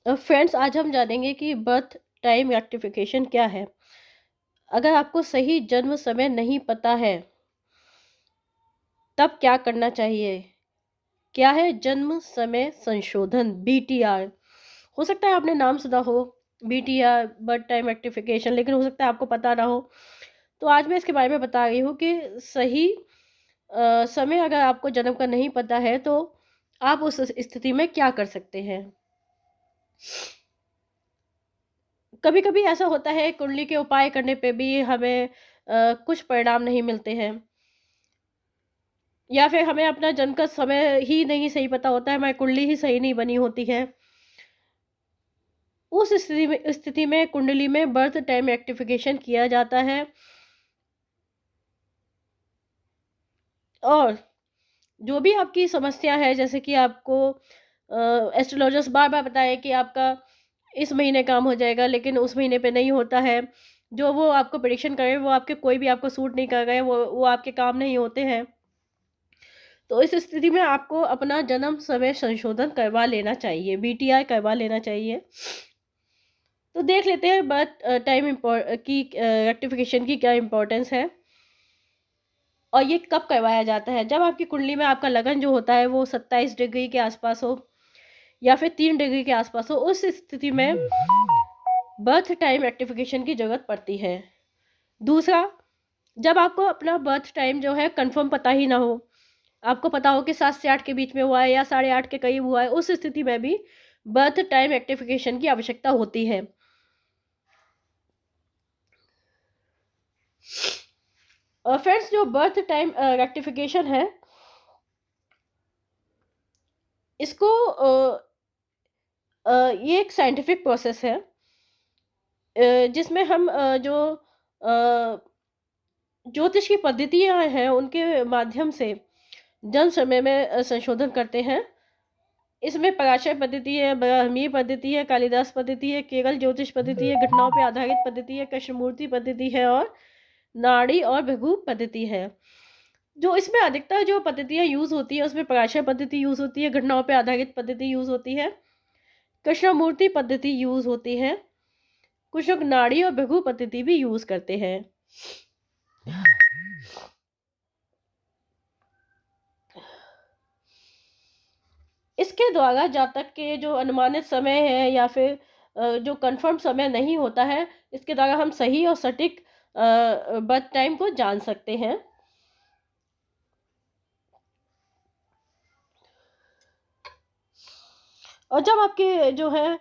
Friends, आज हम जानेंगे कि बर्थ टाइम रेक्टिफिकेशन क्या है। अगर आपको सही जन्म समय नहीं पता है, तब क्या करना चाहिए? क्या है जन्म समय संशोधन, बीटीआर? हो सकता है आपने नाम सुना हो, बीटीआर बर्थ टाइम रेक्टिफिकेशन, लेकिन हो सकता है आपको पता ना हो। तो आज मैं इसके बारे में बता रही हूँ कि सही समय अगर आपको जन्म का नहीं पता है, तो आप उस स्थिति में क्या कर सकते हैं। कभी कभी ऐसा होता है, कुंडली के उपाय करने पे भी हमें कुछ परिणाम नहीं मिलते हैं, या फिर हमें अपना जन्म का समय ही नहीं सही पता होता है, हमारी कुंडली ही सही नहीं बनी होती है। उस स्थिति में कुंडली में बर्थ टाइम रेक्टिफिकेशन किया जाता है। और जो भी आपकी समस्या है, जैसे कि आपको एस्ट्रोलॉजर्स बार बार बताए कि आपका इस महीने काम हो जाएगा, लेकिन उस महीने पे नहीं होता है। जो वो आपको प्रेडिक्शन करे, वो आपके कोई भी आपको सूट नहीं कर रहे हैं, वो आपके काम नहीं होते हैं। तो इस स्थिति में आपको अपना जन्म समय संशोधन करवा लेना चाहिए, बीटीआई करवा लेना चाहिए। तो देख लेते हैं बर्थ टाइम की रेक्टिफिकेशन की क्या इम्पोर्टेंस है, और ये कब करवाया जाता है। जब आपकी कुंडली में आपका लगन जो होता है वो 27 डिग्री के आसपास हो, या फिर 3 डिग्री के आसपास हो, उस स्थिति में बर्थ टाइम रेक्टिफिकेशन की ज़रूरत पड़ती है। दूसरा, जब आपको अपना बर्थ टाइम जो है कंफर्म पता ही ना हो, आपको पता हो कि 7 से 8 के बीच में हुआ है या 8:30 के करीब हुआ है, उस स्थिति में भी बर्थ टाइम रेक्टिफिकेशन की आवश्यकता होती है। और फ्रेंड्स, जो बर्थ टाइम रेक्टिफिकेशन है, इसको ये एक साइंटिफिक प्रोसेस है, जिसमें हम जो अ, ज्योतिष की पद्धतियाँ हैं, उनके माध्यम से जन्म समय में संशोधन करते हैं। इसमें पराशर पद्धति है, ब्राह्मी पद्धति है, कालिदास पद्धति है, केरल ज्योतिष पद्धति है, घटनाओं पे आधारित पद्धति है, कृष्णमूर्ति पद्धति है, और नाड़ी और भृगु पद्धति है। जो इसमें अधिकतर जो पद्धतियाँ यूज़ होती है, उसमें पराशर पद्धति यूज़ होती है, घटनाओं पे आधारित पद्धति यूज़ होती है, कृष्णमूर्ति पद्धति यूज़ होती है, कुछ लोग नाड़ी और भृगु पद्धति भी यूज़ करते हैं। इसके द्वारा जातक के जो अनुमानित समय है, या फिर जो कंफर्म समय नहीं होता है, इसके द्वारा हम सही और सटीक बर्थ टाइम को जान सकते हैं। और जब आपके जो है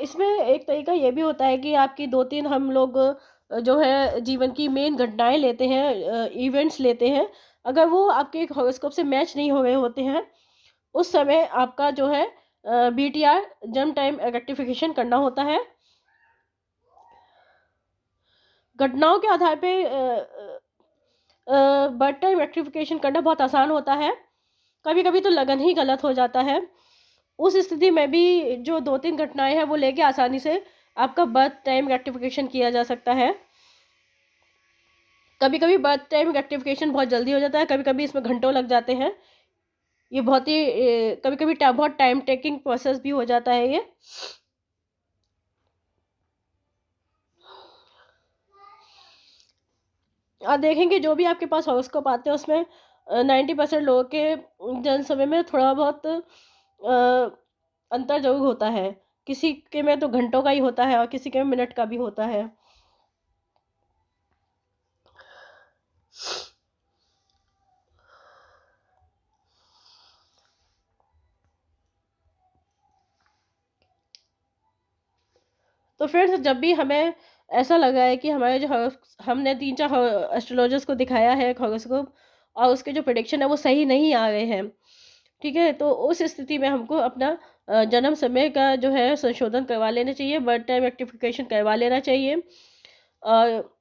इसमें एक तरीका ये भी होता है कि आपकी 2-3 हम लोग जो है जीवन की मेन घटनाएं लेते हैं, इवेंट्स लेते हैं। अगर वो आपके हॉरोस्कोप से मैच नहीं हो रहे होते हैं, उस समय आपका जो है बीटीआर जन्म टाइम रेक्टिफिकेशन करना होता है। घटनाओं के आधार पे बर्थ टाइम रेक्टिफिकेशन करना बहुत आसान होता है। कभी कभी तो लगन ही गलत हो जाता है। उस स्थिति में भी जो 2-3 घटनाएं हैं, वो लेके आसानी से आपका बर्थ टाइम रेक्टिफिकेशन किया जा सकता है। कभी कभी बर्थ टाइम रेक्टिफिकेशन बहुत जल्दी हो जाता है, कभी कभी इसमें घंटों लग जाते हैं। ये बहुत ही कभी कभी बहुत टाइम टेकिंग प्रोसेस भी हो जाता है ये। आप देखेंगे जो भी आपके पास हॉरोस्कोप आते हैं, उसमें 90% लोगों के जन्म समय में थोड़ा बहुत अंतर जरूर होता है। किसी के में तो घंटों का ही होता है, और किसी के में मिनट का भी होता है। तो फिर जब भी हमें ऐसा लगा है कि हमारे जो हमने 3-4 एस्ट्रोलॉजर्स को दिखाया है हॉरोस्कोप, और उसके जो प्रेडिक्शन है वो सही नहीं आ रहे हैं, ठीक है, तो उस स्थिति में हमको अपना जन्म समय का जो है संशोधन करवा लेना चाहिए, बर्थ टाइम रेक्टिफिकेशन करवा लेना चाहिए। और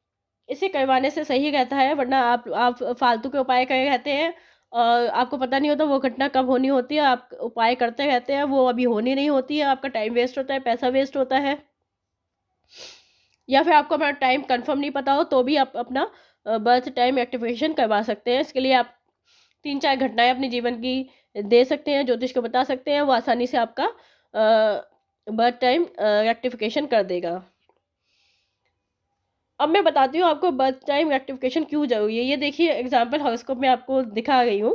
इसे करवाने से सही रहता है, वरना आप फालतू के उपाय करे रहते हैं, और आपको पता नहीं होता वो घटना कब होनी होती है। आप उपाय करते रहते हैं, वो अभी होनी नहीं होती है, आपका टाइम वेस्ट होता है, पैसा वेस्ट होता है। या फिर आपको अपना टाइम कंफर्म नहीं पता हो, तो भी आप अपना बर्थ टाइम एक्टिवेशन करवा सकते हैं। इसके लिए आप 3-4 घटनाएं अपने जीवन की दे सकते हैं, ज्योतिष को बता सकते हैं, वो आसानी से आपका बर्थ टाइम रेक्टिफिकेशन कर देगा। अब मैं बताती हूँ आपको बर्थ टाइम रेक्टिफिकेशन क्यों ज़रूरी है। ये देखिए एग्जाम्पल हॉरोस्कोप में आपको दिखा रही हूँ।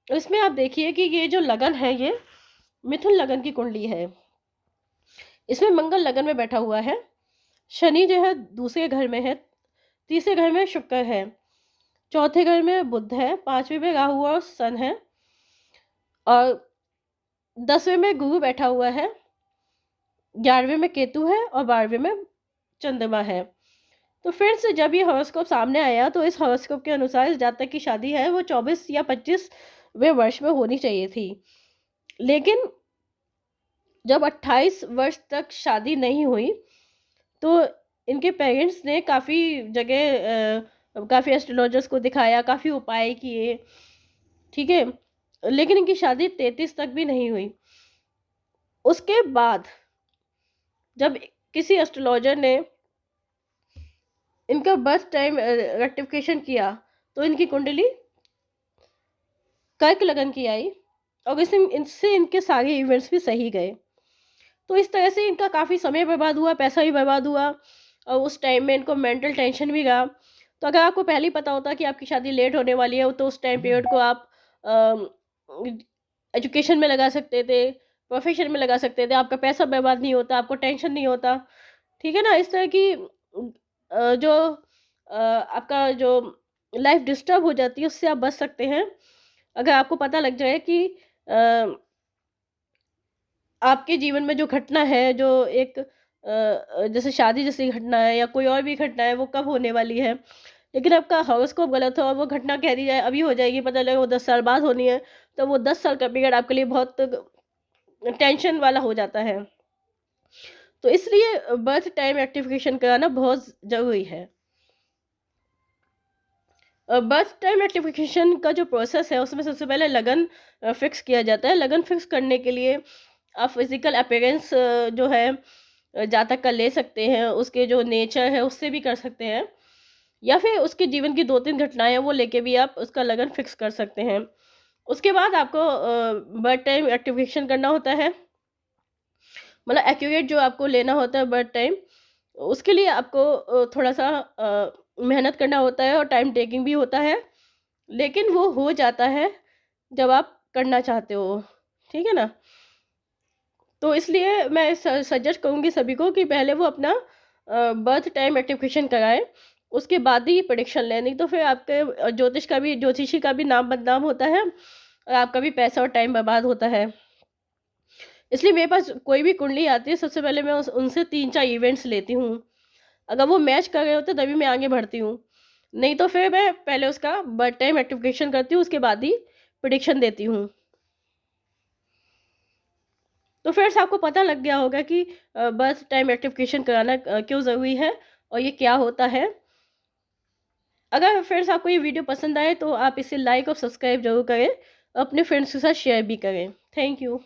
इसमें आप देखिए कि ये जो लगन है ये मिथुन लगन की कुंडली है। इसमें मंगल लगन में बैठा हुआ है, शनि जो है दूसरे घर में है, तीसरे घर में शुक्र है, चौथे घर में बुध है, पांचवें में राहु और सन है, और 10वें में गुरु बैठा हुआ है, 11वें में केतु है और 12वें में चंद्रमा है। तो फिर से जब ये हॉरोस्कोप सामने आया तो इस हॉरोस्कोप के अनुसार इस जातक की शादी है वो 24 या 25वें वर्ष में होनी चाहिए थी। लेकिन जब 28 वर्ष तक शादी नहीं हुई तो इनके पेरेंट्स ने काफ़ी एस्ट्रोलॉजर्स को दिखाया, काफ़ी उपाय किए, ठीक है, लेकिन इनकी शादी 33 तक भी नहीं हुई। उसके बाद जब किसी एस्ट्रोलॉजर ने इनका बर्थ टाइम रेक्टिफिकेशन किया तो इनकी कुंडली कर्क लगन की आई और इनसे इनके सारे इवेंट्स भी सही गए। तो इस तरह से इनका काफ़ी समय बर्बाद हुआ, पैसा भी बर्बाद हुआ, और उस टाइम में इनको मेंटल टेंशन भी रहा। तो अगर आपको पहले ही पता होता कि आपकी शादी लेट होने वाली है तो उस टाइम पीरियड को आप एजुकेशन में लगा सकते थे, प्रोफेशन में लगा सकते थे, आपका पैसा बर्बाद नहीं होता, आपको टेंशन नहीं होता, ठीक है ना। इस तरह की जो आपका जो लाइफ डिस्टर्ब हो जाती है उससे आप बच सकते हैं अगर आपको पता लग जाए कि आपके जीवन में जो घटना है, जो एक जैसे शादी जैसी घटना है या कोई और भी घटना है, वो कब होने वाली है, लेकिन आपका हॉरोस्कोप गलत हो और वो घटना कह दी जाए अभी हो जाएगी, पता लगे वो 10 साल बाद होनी है, तो वो 10 साल का पीरियड आपके लिए बहुत टेंशन वाला हो जाता है। तो इसलिए बर्थ टाइम रेक्टिफिकेशन कराना बहुत ज़रूरी है। बर्थ टाइम रेक्टिफिकेशन का जो प्रोसेस है उसमें सबसे पहले लगन फिक्स किया जाता है। लगन फिक्स करने के लिए आप फिजिकल अपीयरेंस जो है जातक का ले सकते हैं, उसके जो नेचर है उससे भी कर सकते हैं, या फिर उसके जीवन की 2-3 घटनाएं हैं वो लेके भी आप उसका लगन फिक्स कर सकते हैं। उसके बाद आपको बर्थ टाइम रेक्टिफिकेशन करना होता है, मतलब एक्यूरेट जो आपको लेना होता है बर्थ टाइम, उसके लिए आपको थोड़ा सा मेहनत करना होता है और टाइम टेकिंग भी होता है, लेकिन वो हो जाता है जब आप करना चाहते हो, ठीक है ना। तो इसलिए मैं सजेस्ट करूँगी सभी को कि पहले वो अपना बर्थ टाइम रेक्टिफिकेशन कराएं, उसके बाद ही प्रेडिक्शन लें, नहीं तो फिर आपके ज्योतिषी का भी नाम बदनाम होता है और आपका भी पैसा और टाइम बर्बाद होता है। इसलिए मेरे पास कोई भी कुंडली आती है सबसे पहले मैं उनसे 3-4 इवेंट्स लेती हूँ, अगर वो मैच कर रहे होते तभी मैं आगे बढ़ती हूँ, नहीं तो फिर मैं पहले उसका बर्थ टाइम रेक्टिफिकेशन करती हूँ, उसके बाद ही प्रेडिक्शन देती हूँ। तो फ्रेंड्स आपको पता लग गया होगा कि बर्थ टाइम रेक्टिफिकेशन कराना क्यों ज़रूरी है और ये क्या होता है। अगर फ्रेंड्स आपको ये वीडियो पसंद आए तो आप इसे लाइक और सब्सक्राइब जरूर करें, अपने फ्रेंड्स के साथ शेयर भी करें। Thank you.